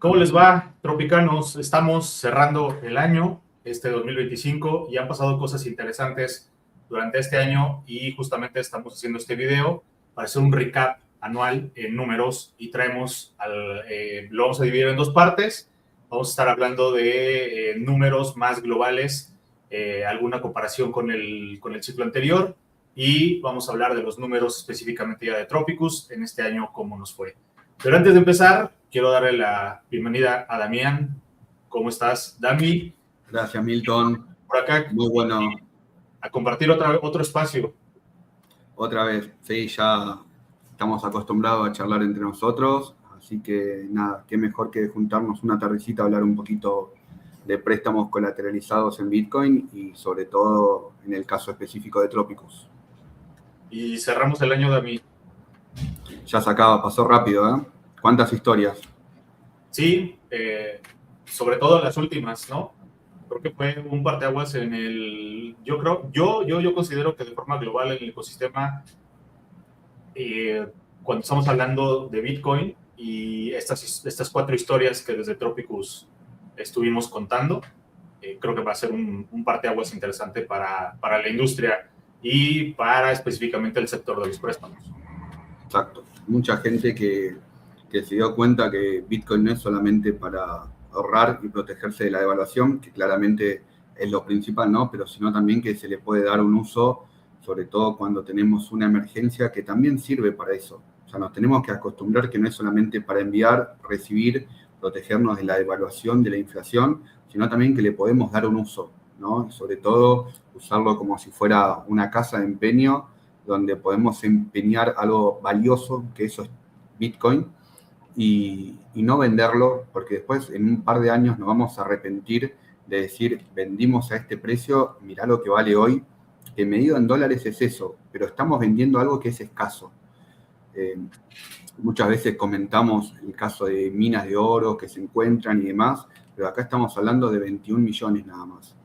¿Cómo les va, tropicanos? Estamos cerrando el año, 2025, y han pasado cosas interesantes durante este año y justamente estamos haciendo este video para hacer un recap anual en números y lo vamos a dividir en dos partes. Vamos a estar hablando de números más globales, alguna comparación con el ciclo anterior, y vamos a hablar de los números específicamente ya de Tropicus en este año, cómo nos fue. Pero antes de empezar, quiero darle la bienvenida a Damián. ¿Cómo estás, Dami? Gracias, Milton. Por acá. Muy bueno. A compartir otro espacio. Otra vez, sí, ya estamos acostumbrados a charlar entre nosotros, así que nada, qué mejor que juntarnos una tardecita a hablar un poquito de préstamos colateralizados en Bitcoin y sobre todo en el caso específico de Tropicus. Y cerramos el año, Dami. Ya se acaba, pasó rápido, ¿eh? ¿Cuántas historias? Sí, sobre todo las últimas, ¿no? Creo que fue un parteaguas en el... Yo considero que de forma global en el ecosistema, cuando estamos hablando de Bitcoin y estas cuatro historias que desde Tropicus estuvimos contando, creo que va a ser un parteaguas interesante para la industria y para específicamente el sector de los préstamos. Exacto. Mucha gente que se dio cuenta que Bitcoin no es solamente para ahorrar y protegerse de la devaluación, que claramente es lo principal, ¿no? Pero sino también que se le puede dar un uso, sobre todo cuando tenemos una emergencia que también sirve para eso. O sea, nos tenemos que acostumbrar que no es solamente para enviar, recibir, protegernos de la devaluación, de la inflación, sino también que le podemos dar un uso, ¿no? Y sobre todo usarlo como si fuera una casa de empeño donde podemos empeñar algo valioso, que eso es Bitcoin, y no venderlo, porque después en un par de años nos vamos a arrepentir de decir, vendimos a este precio, mirá lo que vale hoy, que medido en dólares es eso, pero estamos vendiendo algo que es escaso. Muchas veces comentamos el caso de minas de oro que se encuentran y demás, pero acá estamos hablando de 21 millones nada más.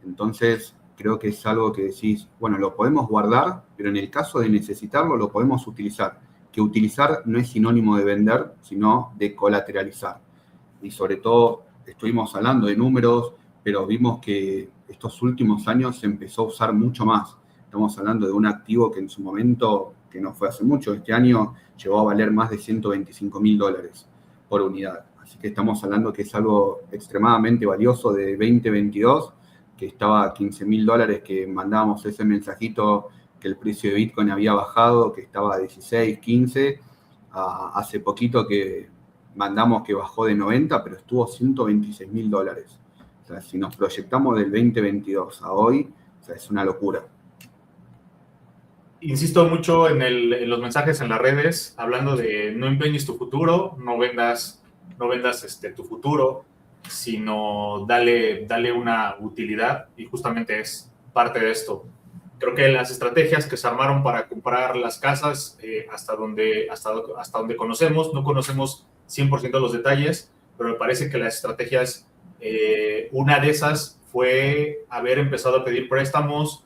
Entonces, creo que es algo que decís, bueno, lo podemos guardar, pero en el caso de necesitarlo, lo podemos utilizar. Que utilizar no es sinónimo de vender, sino de colateralizar. Y sobre todo, estuvimos hablando de números, pero vimos que estos últimos años se empezó a usar mucho más. Estamos hablando de un activo que en su momento, que no fue hace mucho, este año llegó a valer más de $125.000 por unidad. Así que estamos hablando que es algo extremadamente valioso de 2022, que estaba a $15.000, que mandábamos ese mensajito que el precio de Bitcoin había bajado, que estaba a 16, 15, hace poquito que mandamos que bajó de 90, pero estuvo $126.000. O sea, si nos proyectamos del 2022 a hoy, o sea, es una locura. Insisto mucho en los mensajes en las redes, hablando de no empeñes tu futuro, no vendas tu futuro, sino dale una utilidad, y justamente es parte de esto. Creo que las estrategias que se armaron para comprar las casas, hasta donde conocemos, no conocemos 100% los detalles, pero me parece que las estrategias, una de esas fue haber empezado a pedir préstamos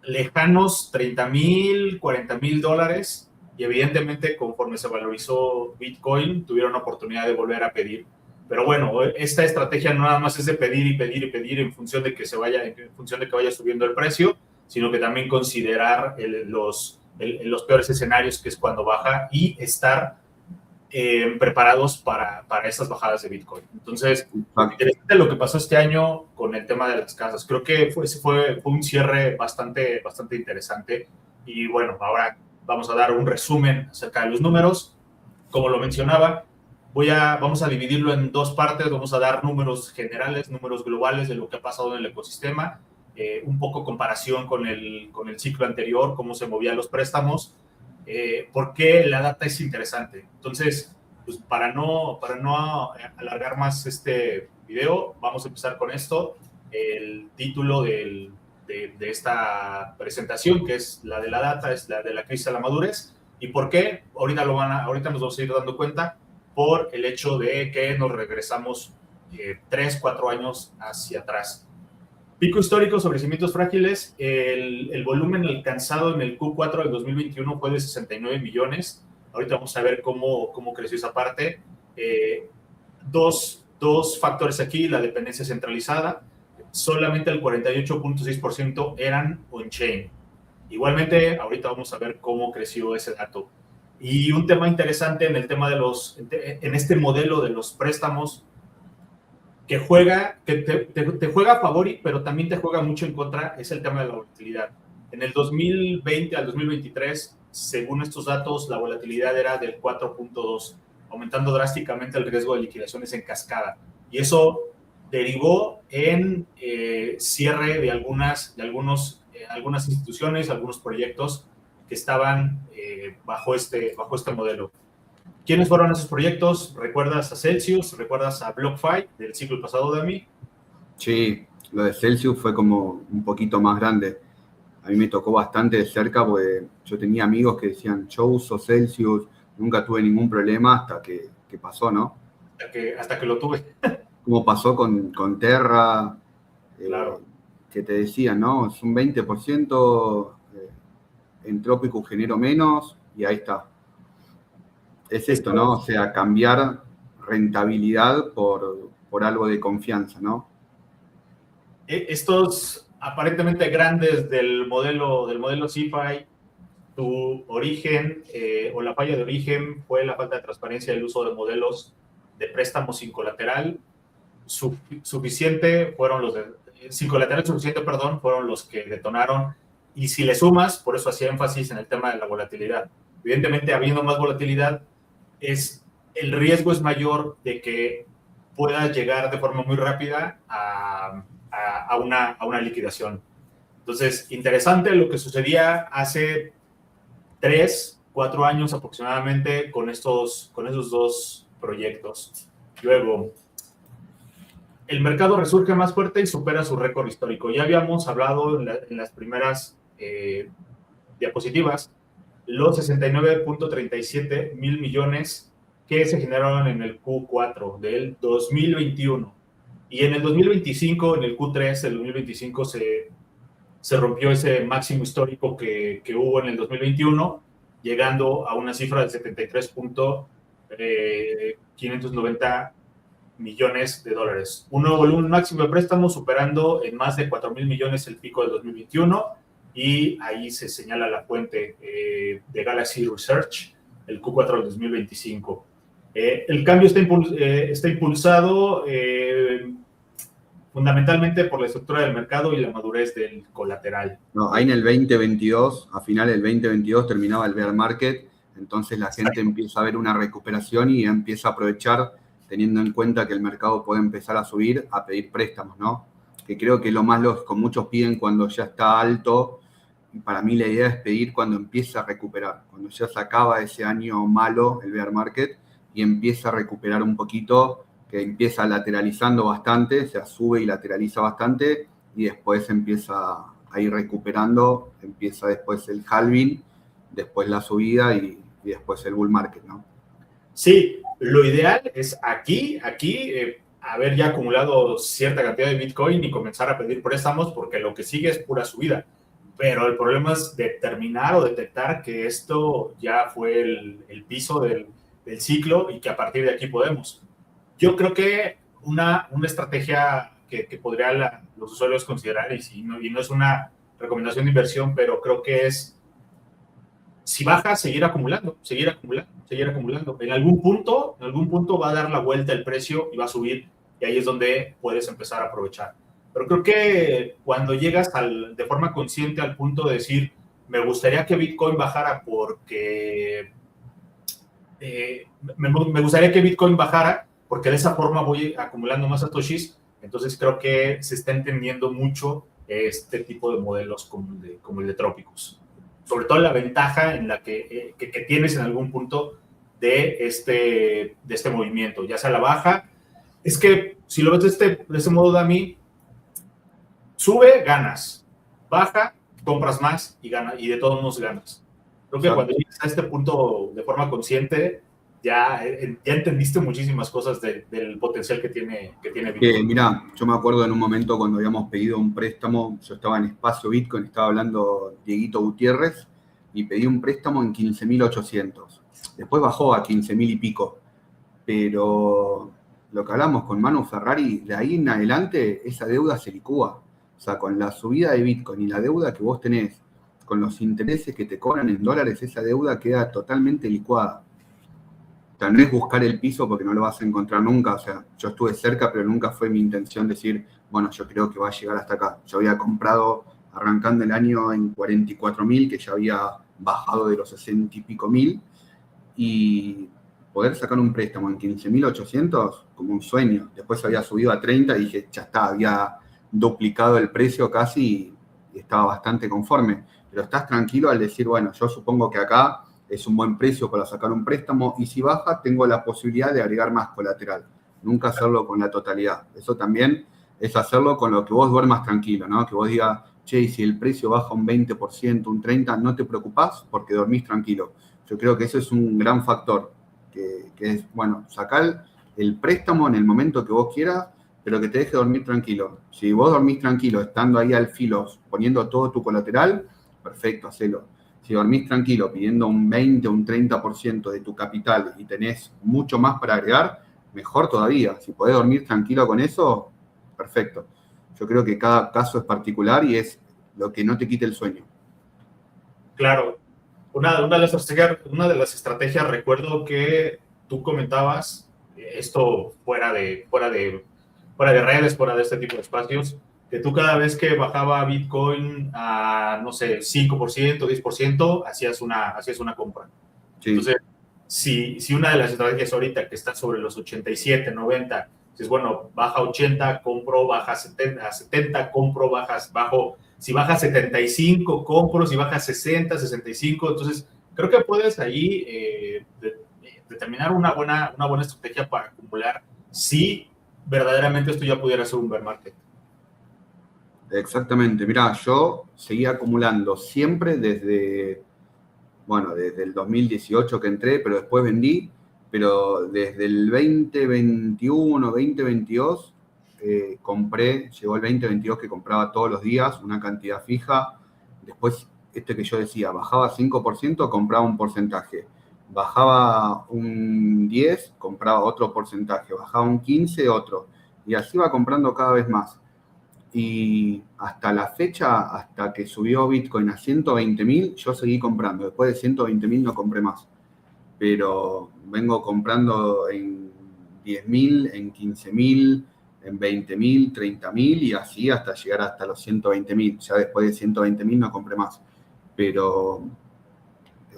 lejanos, $30,000, $40,000, y evidentemente conforme se valorizó Bitcoin, tuvieron la oportunidad de volver a pedir. Pero bueno, esta estrategia no nada más es de pedir y pedir y pedir en función de que vaya subiendo el precio, sino que también considerar los peores escenarios, que es cuando baja, y estar preparados para estas bajadas de Bitcoin. Entonces, interesante lo que pasó este año con el tema de las casas. Creo que fue un cierre bastante interesante. Y bueno, ahora vamos a dar un resumen acerca de los números. Como lo mencionaba, vamos a dividirlo en dos partes. Vamos a dar números generales, números globales de lo que ha pasado en el ecosistema, un poco comparación con el ciclo anterior, cómo se movían los préstamos, por qué la data es interesante. Entonces, pues para no alargar más este video, vamos a empezar con esto. El título de esta presentación, que es la de la data, es la de la crisis a la madurez. ¿Y por qué? Ahorita nos vamos a ir dando cuenta, por el hecho de que nos regresamos 3-4 años hacia atrás. Pico histórico sobre cimientos frágiles. El volumen alcanzado en el Q4 del 2021 fue de 69 millones. Ahorita vamos a ver cómo creció esa parte. dos factores aquí, la dependencia centralizada, solamente el 48.6% eran on-chain. Igualmente, ahorita vamos a ver cómo creció ese dato. Y un tema interesante en el tema en este modelo de los préstamos que te juega a favor, pero también te juega mucho en contra, es el tema de la volatilidad. En el 2020 al 2023, según estos datos, la volatilidad era del 4.2, aumentando drásticamente el riesgo de liquidaciones en cascada. Y eso derivó en cierre de algunas instituciones, algunos proyectos que estaban bajo este modelo. ¿Quiénes fueron esos proyectos? ¿Recuerdas a Celsius? ¿Recuerdas a BlockFi del ciclo pasado, Dami? Sí, lo de Celsius fue como un poquito más grande. A mí me tocó bastante de cerca porque yo tenía amigos que decían, yo uso Celsius, nunca tuve ningún problema hasta que pasó, ¿no? Hasta que lo tuve. Como pasó con Terra, Claro. que te decían, ¿no? Es un 20%, en Tropicus genero menos y ahí está. Es esto, ¿no? O sea, cambiar rentabilidad por algo de confianza, ¿no? Estos aparentemente grandes del modelo CeFi, tu origen o la falla de origen fue la falta de transparencia del uso de modelos de préstamos sin colateral suficiente, sin colateral suficiente, perdón, fueron los que detonaron. Y si le sumas, por eso hacía énfasis en el tema de la volatilidad. Evidentemente, habiendo más volatilidad, el riesgo es mayor de que pueda llegar de forma muy rápida a una liquidación. Entonces, interesante lo que sucedía hace 3, 4 años aproximadamente con esos dos proyectos. Luego, el mercado resurge más fuerte y supera su récord histórico. Ya habíamos hablado en las primeras diapositivas, los 69.37 mil millones que se generaron en el Q4 del 2021. Y en el 2025, en el Q3 del 2025, se rompió ese máximo histórico que hubo en el 2021, llegando a una cifra de 73.590 millones de dólares. Un nuevo volumen máximo de préstamos superando en más de 4 mil millones el pico del 2021 y ahí se señala la fuente de Galaxy Research, el Q4 del 2025. El cambio está impulsado fundamentalmente por la estructura del mercado y la madurez del colateral. No, ahí en el 2022, a final del 2022 terminaba el bear market, entonces la gente empieza a ver una recuperación y empieza a aprovechar, teniendo en cuenta que el mercado puede empezar a subir, a pedir préstamos, ¿no? Que creo que lo más lógico, muchos piden cuando ya está alto, y para mí la idea es pedir cuando empieza a recuperar, cuando ya se acaba ese año malo, el bear market, y empieza a recuperar un poquito, que empieza lateralizando bastante, o sea, sube y lateraliza bastante, y después empieza a ir recuperando, empieza después el halving, después la subida y después el bull market, ¿no? Sí, lo ideal es aquí haber ya acumulado cierta cantidad de Bitcoin y comenzar a pedir préstamos porque lo que sigue es pura subida. Pero el problema es determinar o detectar que esto ya fue el piso del ciclo y que a partir de aquí podemos. Yo creo que una estrategia que podrían los usuarios considerar, y no es una recomendación de inversión, pero creo que es, si baja, seguir acumulando. En algún punto va a dar la vuelta el precio y va a subir, y ahí es donde puedes empezar a aprovechar. Pero creo que cuando llegas de forma consciente al punto de decir, me gustaría que Bitcoin bajara porque me gustaría que Bitcoin bajara porque de esa forma voy acumulando más satoshis, entonces creo que se está entendiendo mucho este tipo de modelos como el de Tropicus. Sobre todo la ventaja en la que tienes en algún punto de este movimiento, ya sea la baja. Es que si lo ves de este modo, Dami, sube, ganas. Baja, compras más y de todos modos ganas. Creo que cuando llegas a este punto de forma consciente, ya entendiste muchísimas cosas del potencial que tiene Bitcoin. Mirá, yo me acuerdo en un momento cuando habíamos pedido un préstamo, yo estaba en Espacio Bitcoin, estaba hablando Dieguito Gutiérrez, y pedí un préstamo en 15.800. Después bajó a 15.000 y pico. Pero lo que hablamos con Manu Ferrari, de ahí en adelante esa deuda se licúa. O sea, con la subida de Bitcoin y la deuda que vos tenés, con los intereses que te cobran en dólares, esa deuda queda totalmente licuada. O sea, no es buscar el piso porque no lo vas a encontrar nunca. O sea, yo estuve cerca, pero nunca fue mi intención decir, bueno, yo creo que va a llegar hasta acá. Yo había comprado arrancando el año en 44.000, que ya había bajado de los 60 y pico mil, y poder sacar un préstamo en 15.800 como un sueño. Después había subido a 30 y dije, ya está, había duplicado el precio casi y estaba bastante conforme. Pero estás tranquilo al decir, bueno, yo supongo que acá es un buen precio para sacar un préstamo y si baja tengo la posibilidad de agregar más colateral. Nunca hacerlo con la totalidad. Eso también es hacerlo con lo que vos duermas tranquilo, ¿no? Que vos digas, che, y si el precio baja un 20%, un 30%, no te preocupás porque dormís tranquilo. Yo creo que eso es un gran factor, que es, bueno, sacar el préstamo en el momento que vos quieras, pero que te deje dormir tranquilo. Si vos dormís tranquilo, estando ahí al filo, poniendo todo tu colateral, perfecto, hacelo. Si dormís tranquilo, pidiendo un 20 o un 30% de tu capital y tenés mucho más para agregar, mejor todavía. Si podés dormir tranquilo con eso, perfecto. Yo creo que cada caso es particular y es lo que no te quite el sueño. Claro. Una de las estrategias, recuerdo que tú comentabas, esto fuera de redes, fuera de este tipo de espacios, que tú cada vez que bajaba Bitcoin a, no sé, 5%, 10%, hacías una compra. Sí. Entonces, si una de las estrategias ahorita que está sobre los 87, 90, dices, bueno, baja 80, compro, baja 70, compro, bajo. Si baja 75, compro. Si baja 60, 65. Entonces, creo que puedes ahí determinar una buena estrategia para acumular si verdaderamente esto ya pudiera ser un bear market. Exactamente. Mirá, yo seguía acumulando siempre desde el 2018 que entré, pero después vendí, pero desde el 2021, 2022, llegó el 2022 que compraba todos los días una cantidad fija. Después, que yo decía, bajaba 5%, compraba un porcentaje. Bajaba un 10, compraba otro porcentaje. Bajaba un 15, otro. Y así iba comprando cada vez más. Y hasta la fecha, hasta que subió Bitcoin a 120.000, yo seguí comprando. Después de 120.000 no compré más. Pero vengo comprando en 10.000, en 15.000, en 20.000, 30.000 y así hasta llegar hasta los 120.000. Ya después de 120.000 no compré más. Pero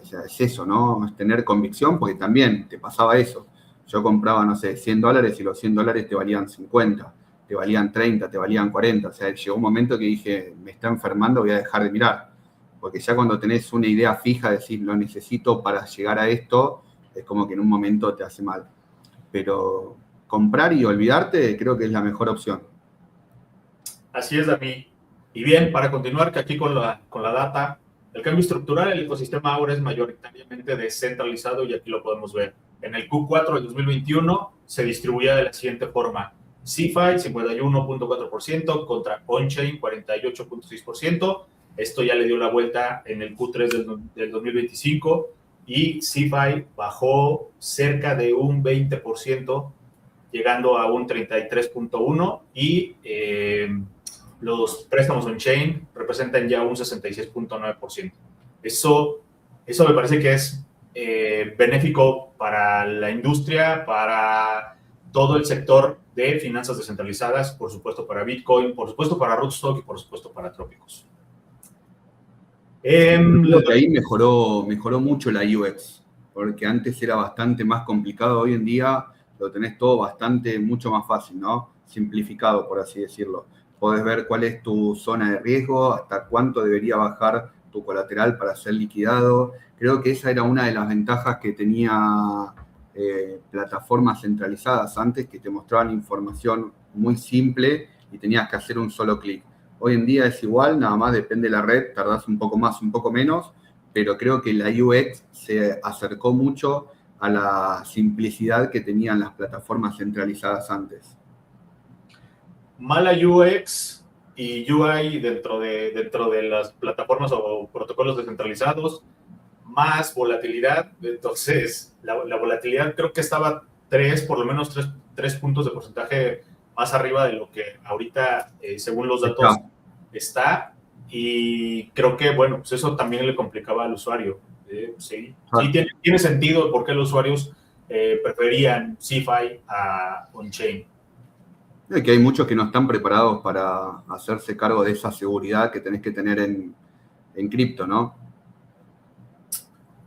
o sea, es eso, ¿no? Es tener convicción, porque también te pasaba eso. Yo compraba, no sé, $100 y los $100 te valían 50, te valían 30, te valían 40. O sea, llegó un momento que dije, me está enfermando, voy a dejar de mirar. Porque ya cuando tenés una idea fija, decir, lo necesito para llegar a esto, es como que en un momento te hace mal. Pero comprar y olvidarte creo que es la mejor opción. Así es, Dani. Y bien, para continuar que aquí con la data, el cambio estructural, el ecosistema ahora es mayoritariamente descentralizado y aquí lo podemos ver. En el Q4 de 2021 se distribuía de la siguiente forma. CeFi 51.4% contra OnChain 48.6%. Esto ya le dio la vuelta en el Q3 del 2025 y CeFi bajó cerca de un 20%, llegando a un 33.1% y los préstamos on-chain representan ya un 66.9%. Eso me parece que es benéfico para la industria, para todo el sector de finanzas descentralizadas, por supuesto para Bitcoin, por supuesto para Rootstock y por supuesto para Trópicos. Creo que ahí mejoró mucho la UX, porque antes era bastante más complicado. Hoy en día lo tenés todo mucho más fácil, ¿no? Simplificado, por así decirlo. Podés ver cuál es tu zona de riesgo, hasta cuánto debería bajar tu colateral para ser liquidado. Creo que esa era una de las ventajas que tenía plataformas centralizadas antes, que te mostraban información muy simple y tenías que hacer un solo clic. Hoy en día es igual, nada más depende de la red, tardás un poco más, un poco menos, pero creo que la UX se acercó mucho a la simplicidad que tenían las plataformas centralizadas antes. Mala UX y UI dentro de las plataformas o protocolos descentralizados, más volatilidad. Entonces, la volatilidad creo que estaba por lo menos 3 puntos de porcentaje más arriba de lo que ahorita, según los datos, está. Y creo que, bueno, pues eso también le complicaba al usuario. Sí, tiene sentido por qué los usuarios preferían CeFi a on-chain. Y que hay muchos que no están preparados para hacerse cargo de esa seguridad que tenés que tener en cripto, ¿no?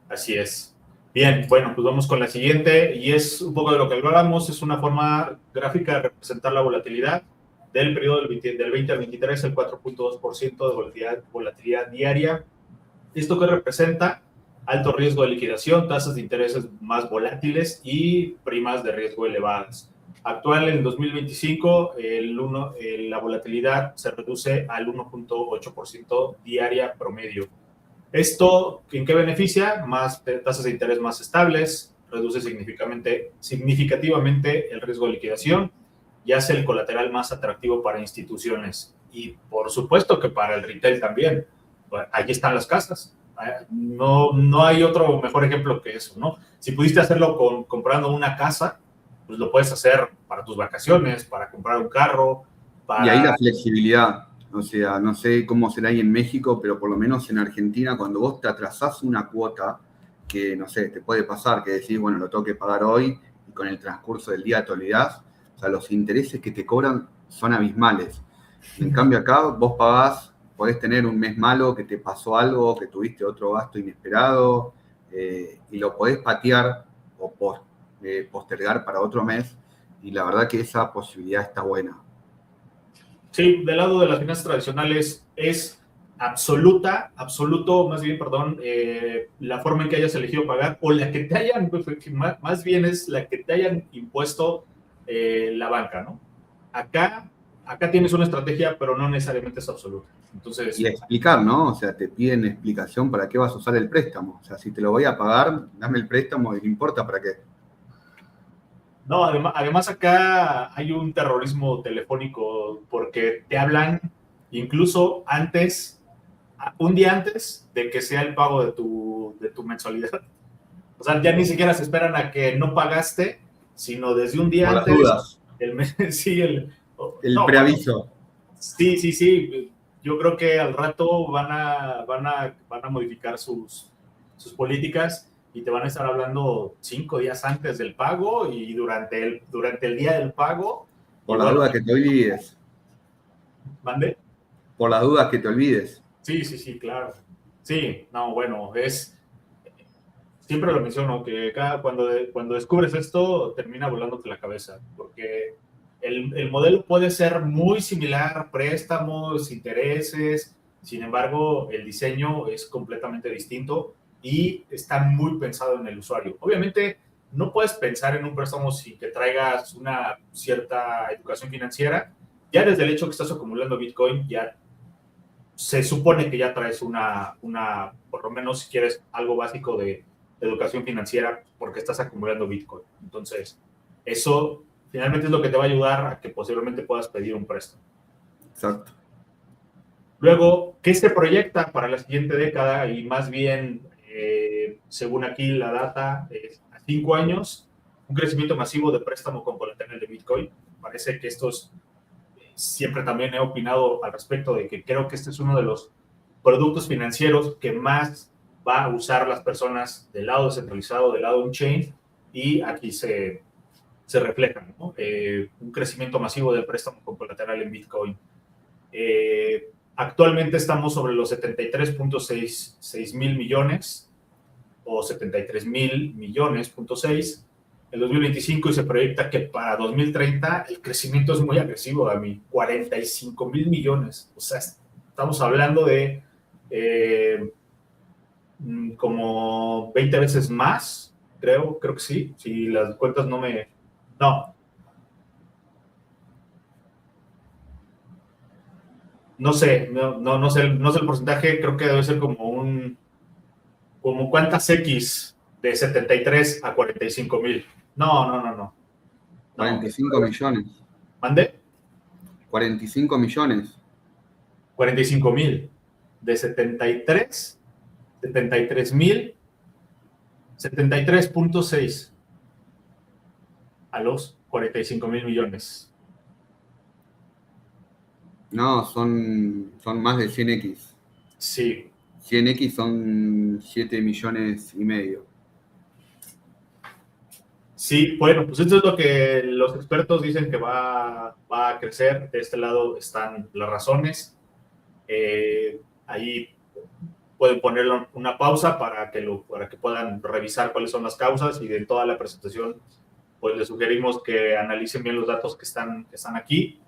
Así es. Bien, bueno, pues vamos con la siguiente, y es un poco de lo que hablábamos. Es una forma gráfica de representar la volatilidad del periodo del 20 al 23, el 4.2% de volatilidad diaria. ¿Esto qué representa? Alto riesgo de liquidación, tasas de intereses más volátiles y primas de riesgo elevadas. Actual en 2025, la volatilidad se reduce al 1.8% diaria promedio. ¿Esto en qué beneficia? Más tasas de interés más estables, reduce significativamente el riesgo de liquidación y hace el colateral más atractivo para instituciones. Y por supuesto que para el retail también. Allí están las casas. No hay otro mejor ejemplo que eso, ¿no? Si pudiste hacerlo comprando una casa, pues lo puedes hacer para tus vacaciones, para comprar un carro, para... Y ahí la flexibilidad, o sea, no sé cómo será ahí en México, pero por lo menos en Argentina, cuando vos te atrasás una cuota, que no sé, te puede pasar que decís, bueno, lo tengo que pagar hoy, y con el transcurso del día te olvidás, o sea, los intereses que te cobran son abismales. En cambio acá vos pagás, podés tener un mes malo, que te pasó algo, que tuviste otro gasto inesperado, y lo podés patear o postergar para otro mes, y la verdad que esa posibilidad está buena. Sí, del lado de las finanzas tradicionales es absoluto, más bien, perdón, la forma en que hayas elegido pagar, o la que te hayan, más bien es la que te hayan impuesto la banca, ¿no? Acá tienes una estrategia, pero no necesariamente es absoluta. Entonces, y explicar, ¿no? O sea, te piden explicación para qué vas a usar el préstamo. O sea, si te lo voy a pagar, dame el préstamo y no importa para qué. No, además acá hay un terrorismo telefónico porque te hablan incluso antes, un día antes de que sea el pago de tu mensualidad. O sea, ya ni siquiera se esperan a que no pagaste, sino desde un día Por las antes. dudas. Sí, el no, preaviso. Sí. Yo creo que al rato van a modificar sus políticas y te van a estar hablando 5 días antes del pago y durante el día del pago. Por las dudas que te olvides. ¿Mande? Por las dudas que te olvides. Sí, claro. Sí, no, bueno, siempre lo menciono, que cuando descubres esto, termina volándote la cabeza, porque el modelo puede ser muy similar, préstamos, intereses, sin embargo, el diseño es completamente distinto y está muy pensado en el usuario. Obviamente, no puedes pensar en un préstamo sin que traigas una cierta educación financiera. Ya desde el hecho que estás acumulando Bitcoin, ya se supone que ya traes por lo menos si quieres algo básico de educación financiera porque estás acumulando Bitcoin. Entonces, eso finalmente es lo que te va a ayudar a que posiblemente puedas pedir un préstamo. Exacto. Luego, ¿qué se proyecta para la siguiente década? Y más bien, según aquí la data, es a 5 años, un crecimiento masivo de préstamo con colateral de Bitcoin. Parece que siempre también he opinado al respecto de que creo que este es uno de los productos financieros que más va a usar las personas del lado descentralizado, del lado on-chain, y aquí se refleja, ¿no? Un crecimiento masivo del préstamo con colateral en Bitcoin. Actualmente estamos sobre los 73.6 mil millones o 73 mil millones.6 en 2025 y se proyecta que para 2030 el crecimiento es muy agresivo, a mí, 45 mil millones. O sea, estamos hablando de como 20 veces más, creo que sí, si las cuentas no me... No sé, no sé el porcentaje, creo que debe ser como cuántas X de 73 a 45 mil. No. 45 millones. ¿Mande? 45 millones. 45 mil. De 73 mil, 73.6 a los 45,000 millones. No, son más de 100x. Sí. 100x son 7,5 millones. Sí, bueno, pues esto es lo que los expertos dicen que va a crecer. De este lado están las razones. Ahí pueden poner una pausa para que puedan revisar cuáles son las causas, y de toda la presentación pues les sugerimos que analicen bien los datos que están aquí.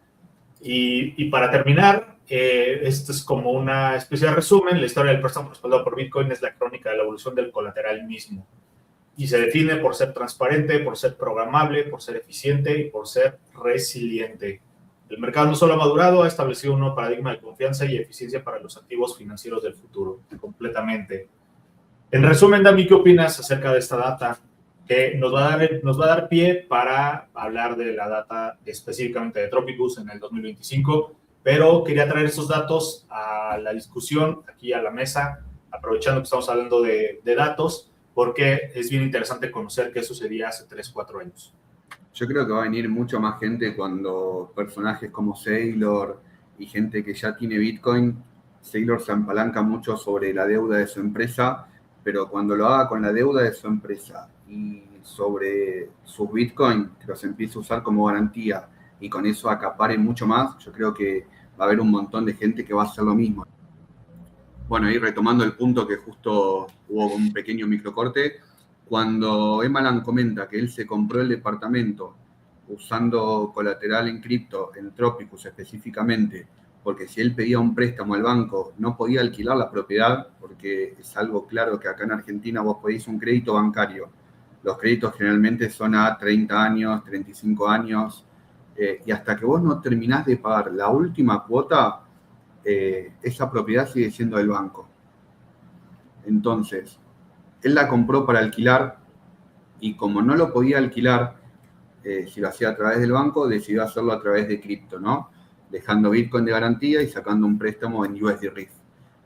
Y para terminar, esto es como una especie de resumen. La historia del préstamo respaldado por Bitcoin es la crónica de la evolución del colateral mismo, y se define por ser transparente, por ser programable, por ser eficiente y por ser resiliente. El mercado no solo ha madurado, ha establecido un nuevo paradigma de confianza y eficiencia para los activos financieros del futuro, completamente. En resumen, Dami, ¿qué opinas acerca de esta data? Que nos va a dar pie para hablar de la data específicamente de Tropicus en el 2025, pero quería traer esos datos a la discusión, aquí a la mesa, aprovechando que estamos hablando de datos, porque es bien interesante conocer qué sucedía hace 3, 4 años. Yo creo que va a venir mucho más gente cuando personajes como Saylor y gente que ya tiene Bitcoin. Saylor se apalanca mucho sobre la deuda de su empresa, pero cuando lo haga con la deuda de su empresa y sobre sus Bitcoin, que los empiece a usar como garantía y con eso acapare mucho más, yo creo que va a haber un montón de gente que va a hacer lo mismo. Bueno, y retomando el punto que justo hubo un pequeño microcorte, cuando Emalan comenta que él se compró el departamento usando colateral en cripto, en Tropicus específicamente, porque si él pedía un préstamo al banco no podía alquilar la propiedad, porque es algo claro que acá en Argentina vos pedís un crédito bancario. Los créditos generalmente son a 30 años, 35 años, y hasta que vos no terminás de pagar la última cuota, esa propiedad sigue siendo del banco. Entonces, él la compró para alquilar y como no lo podía alquilar, si lo hacía a través del banco, decidió hacerlo a través de cripto, ¿no? Dejando Bitcoin de garantía y sacando un préstamo en USD Riff.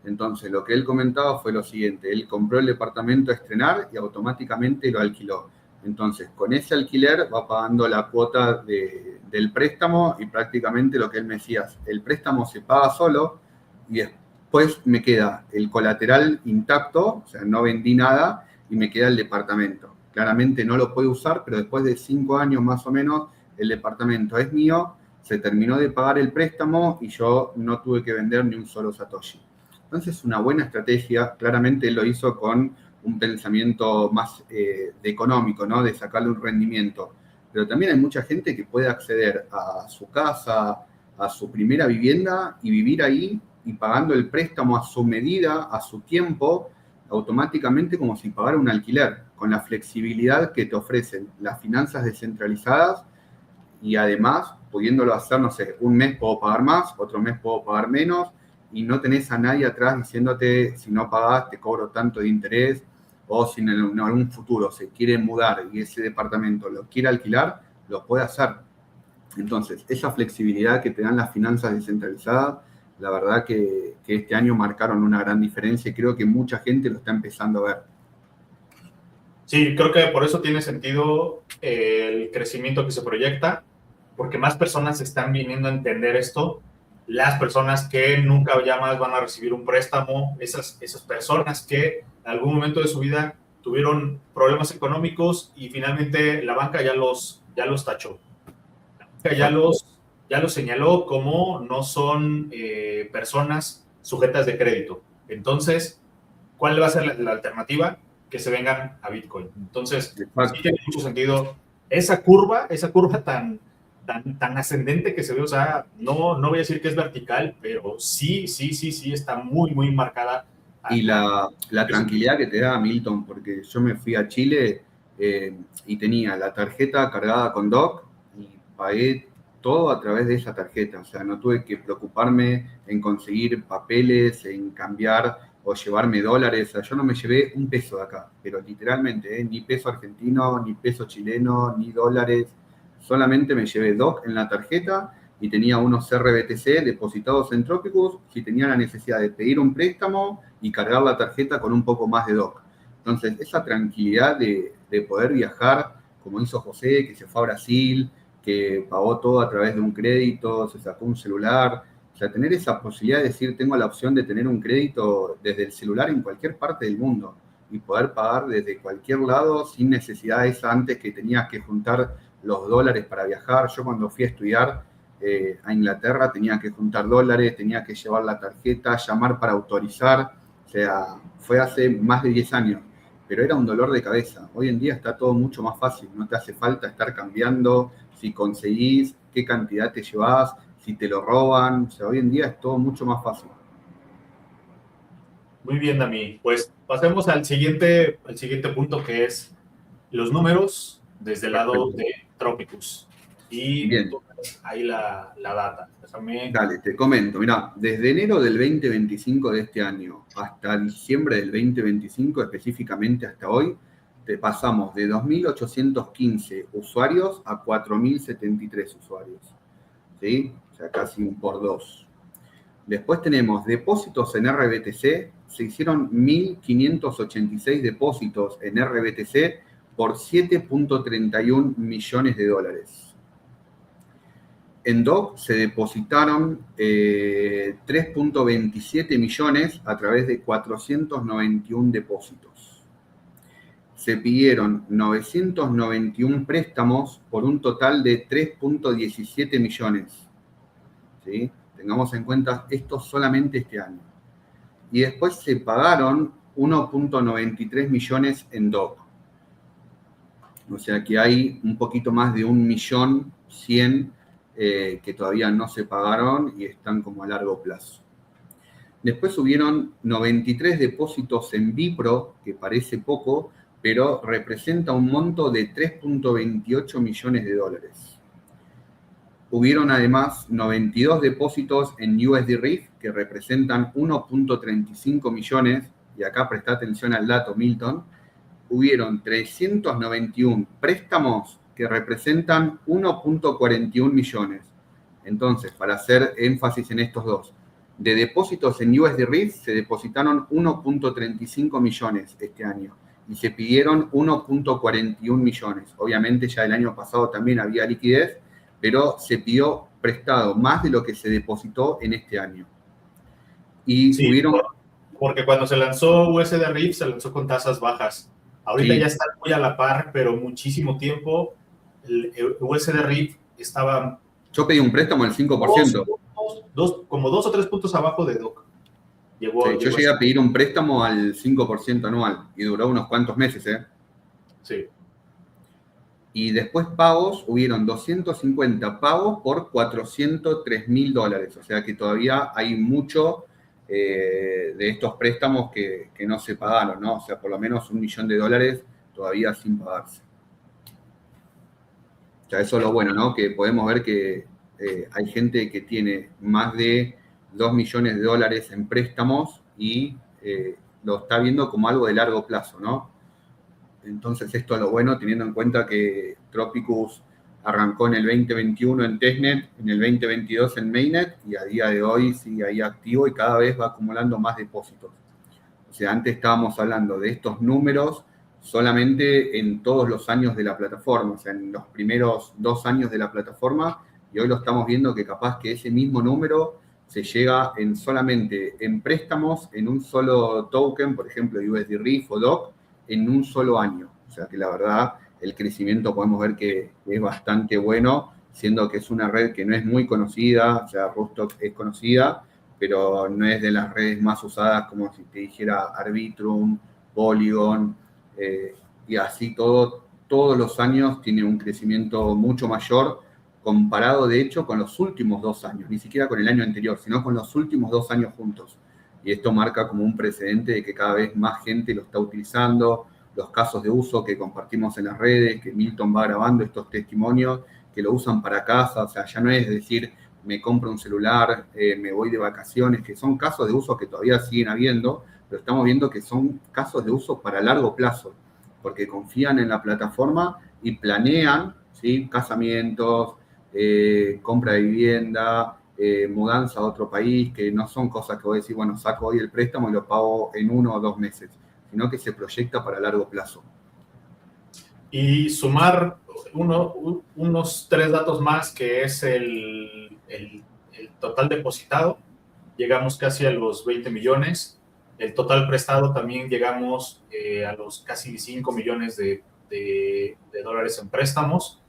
Entonces, lo que él comentaba fue lo siguiente: él compró el departamento a estrenar y automáticamente lo alquiló. Entonces, con ese alquiler va pagando la cuota del préstamo y prácticamente lo que él me decía, el préstamo se paga solo y después me queda el colateral intacto, o sea, no vendí nada y me queda el departamento. Claramente no lo puede usar, pero después de 5 años más o menos, el departamento es mío, se terminó de pagar el préstamo y yo no tuve que vender ni un solo Satoshi. Entonces, una buena estrategia. Claramente él lo hizo con un pensamiento más económico, ¿no? De sacarle un rendimiento. Pero también hay mucha gente que puede acceder a su casa, a su primera vivienda y vivir ahí y pagando el préstamo a su medida, a su tiempo, automáticamente como si pagara un alquiler, con la flexibilidad que te ofrecen las finanzas descentralizadas y además pudiéndolo hacer, no sé, un mes puedo pagar más, otro mes puedo pagar menos y no tenés a nadie atrás diciéndote si no pagás te cobro tanto de interés, o si en algún futuro se quiere mudar y ese departamento lo quiere alquilar, lo puede hacer. Entonces, esa flexibilidad que te dan las finanzas descentralizadas, la verdad que este año marcaron una gran diferencia y creo que mucha gente lo está empezando a ver. Sí, creo que por eso tiene sentido el crecimiento que se proyecta, porque más personas están viniendo a entender esto. Las personas que nunca ya más van a recibir un préstamo, esas personas que en algún momento de su vida tuvieron problemas económicos y finalmente la banca ya los tachó. La banca ya los señaló como no son personas sujetas de crédito. Entonces, ¿cuál va a ser la alternativa? Que se vengan a Bitcoin. Entonces, sí tiene mucho sentido esa curva tan ascendente que se ve. O sea, no voy a decir que es vertical, pero sí está muy, muy marcada. Y la tranquilidad que te da, Milton, porque yo me fui a Chile y tenía la tarjeta cargada con DOC y pagué todo a través de esa tarjeta. O sea, no tuve que preocuparme en conseguir papeles, en cambiar o llevarme dólares. O sea, yo no me llevé un peso de acá, pero literalmente, ni peso argentino, ni peso chileno, ni dólares. Solamente me llevé DOC en la tarjeta y tenía unos RBTC depositados en Tropicus si tenía la necesidad de pedir un préstamo y cargar la tarjeta con un poco más de DOC. Entonces, esa tranquilidad de poder viajar, como hizo José, que se fue a Brasil, que pagó todo a través de un crédito, se sacó un celular. O sea, tener esa posibilidad de decir, tengo la opción de tener un crédito desde el celular en cualquier parte del mundo y poder pagar desde cualquier lado sin necesidad esa antes que tenías que juntar los dólares para viajar. Yo cuando fui a estudiar a Inglaterra tenía que juntar dólares, tenía que llevar la tarjeta, llamar para autorizar. O sea, fue hace más de 10 años, pero era un dolor de cabeza. Hoy en día está todo mucho más fácil, no te hace falta estar cambiando, si conseguís, qué cantidad te llevas, si te lo roban. O sea, hoy en día es todo mucho más fácil. Muy bien, Dami. Pues pasemos al siguiente punto, que es los números desde el lado Perfecto. de Tropicus. Y Bien, tú ves ahí la data. Déjame. dale, te comento. Mirá, desde enero del 2025 de este año hasta diciembre del 2025, específicamente hasta hoy, te pasamos de 2.815 usuarios a 4.073 usuarios. ¿Sí? O sea, casi un por dos. Después tenemos depósitos en RBTC. Se hicieron 1.586 depósitos en RBTC por 7.31 millones de dólares. En DOC se depositaron 3.27 millones a través de 491 depósitos. Se pidieron 991 préstamos por un total de 3.17 millones. ¿Sí? Tengamos en cuenta esto solamente este año. Y después se pagaron 1.93 millones en DOC. O sea que hay un poquito más de 1.100.000 que todavía no se pagaron y están como a largo plazo. Después hubieron 93 depósitos en Bipro, que parece poco, pero representa un monto de 3.28 millones de dólares. Hubieron además 92 depósitos en USD Reef, que representan 1.35 millones, y acá presta atención al dato, Milton. Hubieron 391 préstamos que representan 1.41 millones. Entonces, para hacer énfasis en estos dos, de depósitos en USD Reef se depositaron 1.35 millones este año y se pidieron 1.41 millones. Obviamente ya el año pasado también había liquidez, pero se pidió prestado más de lo que se depositó en este año. Y Sí, hubieron... porque cuando se lanzó USD Reef se lanzó con tasas bajas. Ahorita Sí, ya está muy a la par, pero muchísimo tiempo el USD Reef estaba yo pedí un préstamo del 5%. como 2 o 3 puntos abajo de DOC. Sí, yo llegué a pedir un préstamo al 5% anual y duró unos cuantos meses, ¿eh? Sí. Y después pagos, hubieron 250 pagos por 403.000 dólares. O sea que todavía hay mucho de estos préstamos que no se pagaron, ¿no? O sea, por lo menos 1 millón de dólares todavía sin pagarse. O sea, eso es lo bueno, ¿no? Que podemos ver que hay gente que tiene más de 2 millones de dólares en préstamos y lo está viendo como algo de largo plazo, ¿no? Entonces esto es lo bueno, teniendo en cuenta que Tropicus arrancó en el 2021 en testnet, en el 2022 en mainnet y a día de hoy sigue ahí activo y cada vez va acumulando más depósitos. O sea, antes estábamos hablando de estos números solamente en todos los años de la plataforma, o sea, en los primeros 2 años de la plataforma, y hoy lo estamos viendo que capaz que ese mismo número se llega en solamente en préstamos, en un solo token, por ejemplo, USD Reef o DOC, en un solo año. O sea, que la verdad, el crecimiento podemos ver que es bastante bueno, siendo que es una red que no es muy conocida, o sea, Rostock es conocida, pero no es de las redes más usadas como si te dijera Arbitrum, Polygon, y así todos los años tiene un crecimiento mucho mayor comparado de hecho con los últimos 2 años, ni siquiera con el año anterior, sino con los últimos 2 años juntos. Y esto marca como un precedente de que cada vez más gente lo está utilizando, los casos de uso que compartimos en las redes, que Milton va grabando estos testimonios, que lo usan para casa, o sea, ya no es decir, me compro un celular, me voy de vacaciones, que son casos de uso que todavía siguen habiendo, pero estamos viendo que son casos de uso para largo plazo, porque confían en la plataforma y planean, ¿sí? Casamientos, compra de vivienda, mudanza a otro país, que no son cosas que voy a decir, bueno, saco hoy el préstamo y lo pago en 1 o 2 meses, sino que se proyecta para largo plazo. Y sumar unos 3 datos más, que es el total depositado. Llegamos casi a los 20 millones. El total prestado también llegamos a los casi 5 millones de dólares en préstamos.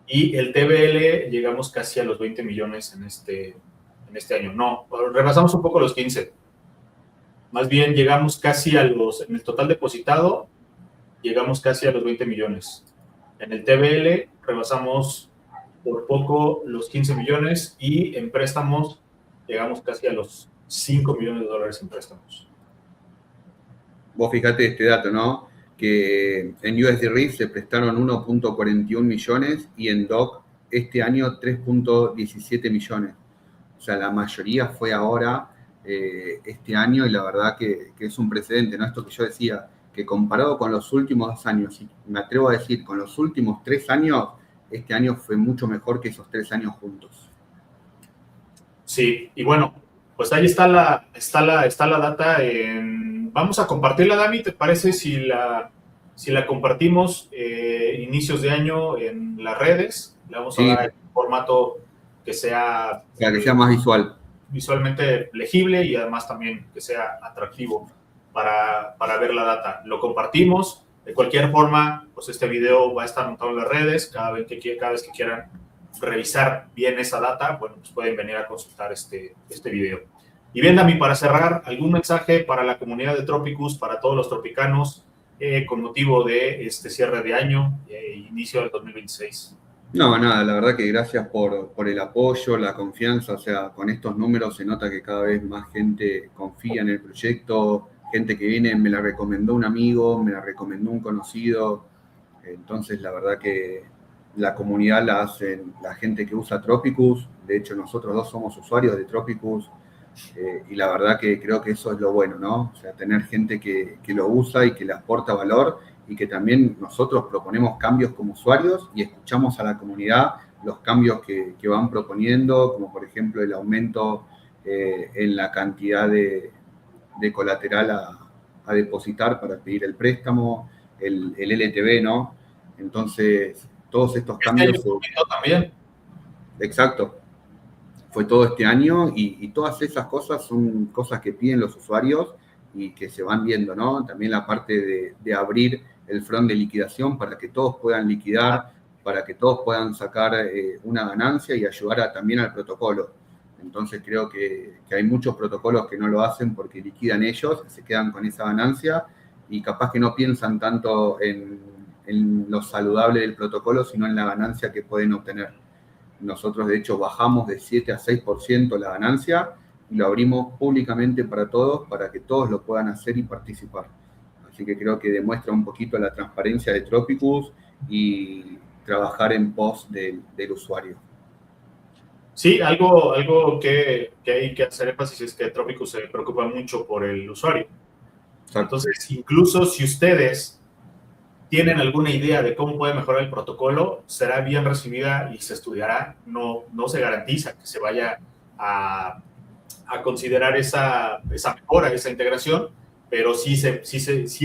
Y el TBL llegamos casi a los 20 millones en este año. No, rebasamos un poco los 15. Más bien llegamos casi en el total depositado, llegamos casi a los 20 millones. En el TBL rebasamos por poco los 15 millones y en préstamos llegamos casi a los 5 millones de dólares en préstamos. Vos fijate este dato, ¿no? Que en USD Rift se prestaron 1.41 millones y en DOC este año 3.17 millones. O sea, la mayoría fue ahora, este año, y la verdad que es un precedente, ¿no? Esto que yo decía, que comparado con los últimos 2 años, y me atrevo a decir, con los últimos 3 años, este año fue mucho mejor que esos 3 años juntos. Sí, y bueno, pues ahí está la data. Vamos a compartirla, Dami, ¿te parece si la compartimos inicios de año en las redes? Le vamos a dar un formato que sea más visual. Visualmente legible y además también que sea atractivo para ver la data. Lo compartimos. De cualquier forma, pues este video va a estar montado en las redes. Cada vez que quieran revisar bien esa data, bueno, pues pueden venir a consultar este video. Y bien, Dami, para cerrar, ¿algún mensaje para la comunidad de Tropicus, para todos los tropicanos, con motivo de este cierre de año e inicio del 2026? No, nada, la verdad que gracias por el apoyo, la confianza. O sea, con estos números se nota que cada vez más gente confía en el proyecto, gente que viene, me la recomendó un amigo, me la recomendó un conocido. Entonces, la verdad que la comunidad la hacen la gente que usa Tropicus. De hecho, nosotros 2 somos usuarios de Tropicus. Y la verdad que creo que eso es lo bueno, ¿no? O sea, tener gente que lo usa y que le aporta valor, y que también nosotros proponemos cambios como usuarios y escuchamos a la comunidad los cambios que van proponiendo, como por ejemplo el aumento en la cantidad de colateral a depositar para pedir el préstamo, el LTV, ¿no? Entonces, todos estos cambios... también. Exacto. Fue todo este año y todas esas cosas son cosas que piden los usuarios y que se van viendo, ¿no? También la parte de abrir el front de liquidación para que todos puedan liquidar, para que todos puedan sacar una ganancia y ayudar también al protocolo. Entonces creo que hay muchos protocolos que no lo hacen porque liquidan ellos, se quedan con esa ganancia y capaz que no piensan tanto en lo saludable del protocolo, sino en la ganancia que pueden obtener. Nosotros, de hecho, bajamos de 7 a 6% la ganancia y lo abrimos públicamente para todos, para que todos lo puedan hacer y participar. Así que creo que demuestra un poquito la transparencia de Tropicus y trabajar en pos del usuario. Sí, algo que hay que hacer énfasis es que Tropicus se preocupa mucho por el usuario. Entonces, incluso si ustedes tienen alguna idea de cómo puede mejorar el protocolo, será bien recibida y se estudiará. No se garantiza que se vaya a considerar esa mejora, esa integración, pero sí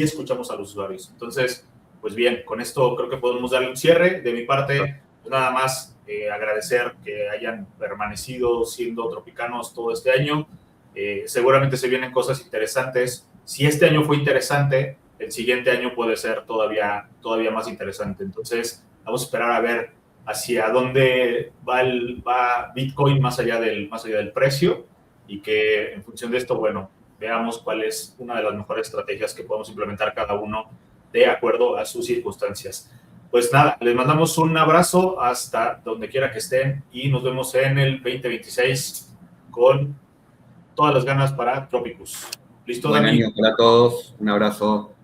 escuchamos a los usuarios. Entonces, pues bien, con esto creo que podemos darle un cierre. De mi parte, pues nada más agradecer que hayan permanecido siendo tropicanos todo este año. Seguramente se vienen cosas interesantes. Si este año fue interesante, el siguiente año puede ser todavía más interesante. Entonces, vamos a esperar a ver hacia dónde va Bitcoin más allá del precio, y que en función de esto, bueno, veamos cuál es una de las mejores estrategias que podemos implementar cada uno de acuerdo a sus circunstancias. Pues nada, les mandamos un abrazo hasta donde quiera que estén y nos vemos en el 2026 con todas las ganas para Tropicus. ¿Listo, Buen Dani? año para todos. Un abrazo.